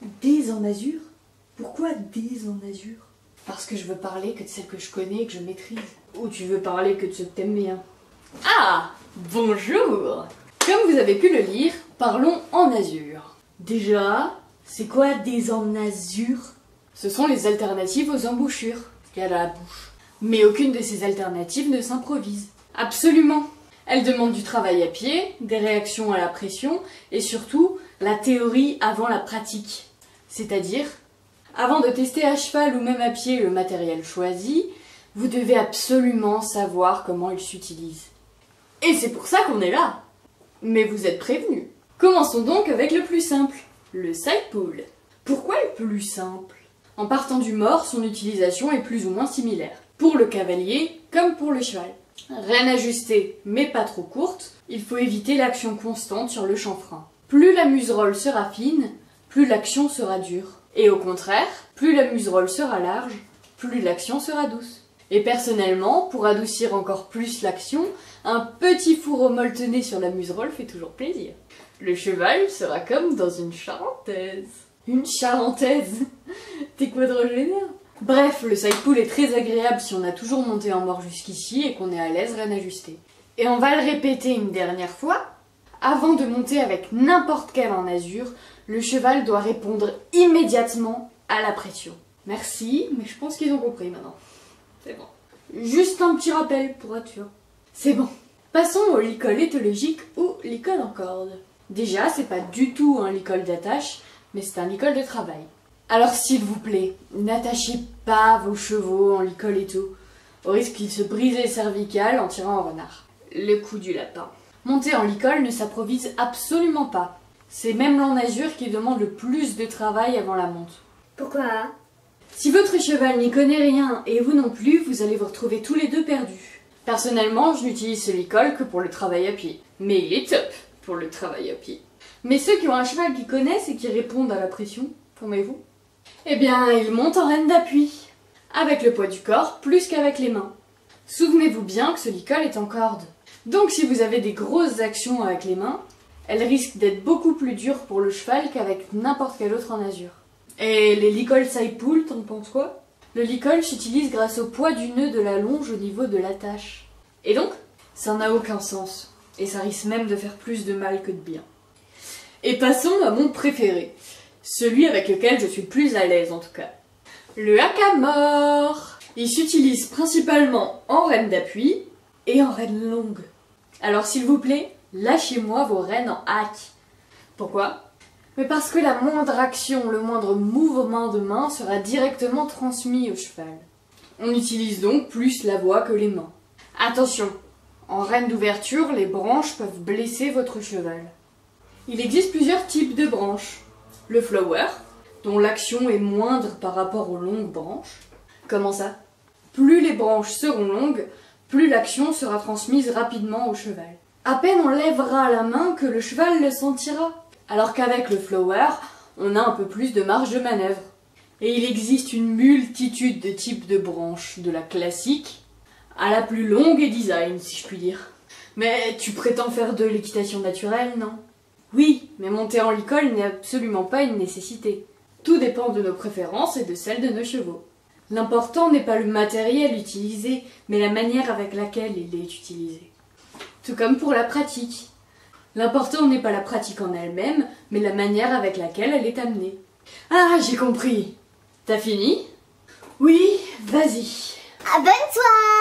Des en azur? Pourquoi des en azur? Parce que je veux parler que de celles que je connais et que je maîtrise. Ou tu veux parler que de ceux que t'aimes bien? Ah! Bonjour! Comme vous avez pu le lire, parlons en azur. Déjà, c'est quoi des en azur? Ce sont les alternatives aux embouchures qu'il y a dans la bouche. Mais aucune de ces alternatives ne s'improvise. Absolument! Elles demandent du travail à pied, des réactions à la pression et surtout la théorie avant la pratique. C'est-à-dire, avant de tester à cheval ou même à pied le matériel choisi, vous devez absolument savoir comment il s'utilise. Et c'est pour ça qu'on est là. Mais vous êtes prévenus. Commençons donc avec le plus simple, le side pull. Pourquoi le plus simple? En partant du mort, son utilisation est plus ou moins similaire. Pour le cavalier comme pour le cheval. Reine ajustée, mais pas trop courte, il faut éviter l'action constante sur le chanfrein. Plus la muserolle sera fine, plus l'action sera dure. Et au contraire, plus la muserolle sera large, plus l'action sera douce. Et personnellement, pour adoucir encore plus l'action, un petit fourreau molletonné sur la muserolle fait toujours plaisir. Le cheval sera comme dans une charentaise. Une charentaise? T'es quadragénaire? Bref, le side pull est très agréable si on a toujours monté en mort jusqu'ici et qu'on est à l'aise reine ajustée. Et on va le répéter une dernière fois. Avant de monter avec n'importe quel en azur, le cheval doit répondre immédiatement à la pression. Merci, mais je pense qu'ils ont compris maintenant. C'est bon. Juste un petit rappel pour être sûr. C'est bon. Passons au licol éthologique ou licol en corde. Déjà, c'est pas du tout un licol d'attache, mais c'est un licol de travail. Alors s'il vous plaît, n'attachez pas vos chevaux en licol et tout, au risque qu'ils se brisent les cervicales en tirant un renard. Le coup du lapin. Monter en licol ne s'improvise absolument pas. C'est même l'en azur qui demande le plus de travail avant la monte. Pourquoi? Si votre cheval n'y connaît rien et vous non plus, vous allez vous retrouver tous les deux perdus. Personnellement, je n'utilise ce licol que pour le travail à pied. Mais il est top pour le travail à pied. Mais ceux qui ont un cheval qui connaissent et qui répondent à la pression, formez-vous, eh bien, ils montent en reine d'appui. Avec le poids du corps, plus qu'avec les mains. Souvenez-vous bien que ce licol est en corde. Donc si vous avez des grosses actions avec les mains, elles risquent d'être beaucoup plus dures pour le cheval qu'avec n'importe quel autre en azur. Et les licols side pull, t'en penses quoi? Le licol s'utilise grâce au poids du nœud de la longe au niveau de l'attache. Et donc, ça n'a aucun sens. Et ça risque même de faire plus de mal que de bien. Et passons à mon préféré. Celui avec lequel je suis le plus à l'aise en tout cas. Le hackamore. Il s'utilise principalement en reine d'appui et en reine longue. Alors s'il vous plaît, lâchez-moi vos rênes en hack. Pourquoi? Mais parce que la moindre action, le moindre mouvement de main sera directement transmis au cheval. On utilise donc plus la voix que les mains. Attention, en reine d'ouverture, les branches peuvent blesser votre cheval. Il existe plusieurs types de branches. Le flower, dont l'action est moindre par rapport aux longues branches. Comment ça? Plus les branches seront longues, plus l'action sera transmise rapidement au cheval. À peine on lèvera la main que le cheval le sentira. Alors qu'avec le flower, on a un peu plus de marge de manœuvre. Et il existe une multitude de types de branches, de la classique à la plus longue et design, si je puis dire. Mais tu prétends faire de l'équitation naturelle, non? Oui, mais monter en licol n'est absolument pas une nécessité. Tout dépend de nos préférences et de celles de nos chevaux. L'important n'est pas le matériel utilisé, mais la manière avec laquelle il est utilisé. Tout comme pour la pratique. L'important n'est pas la pratique en elle-même, mais la manière avec laquelle elle est amenée. Ah, j'ai compris. T'as fini? Oui, vas-y. Abonne-toi!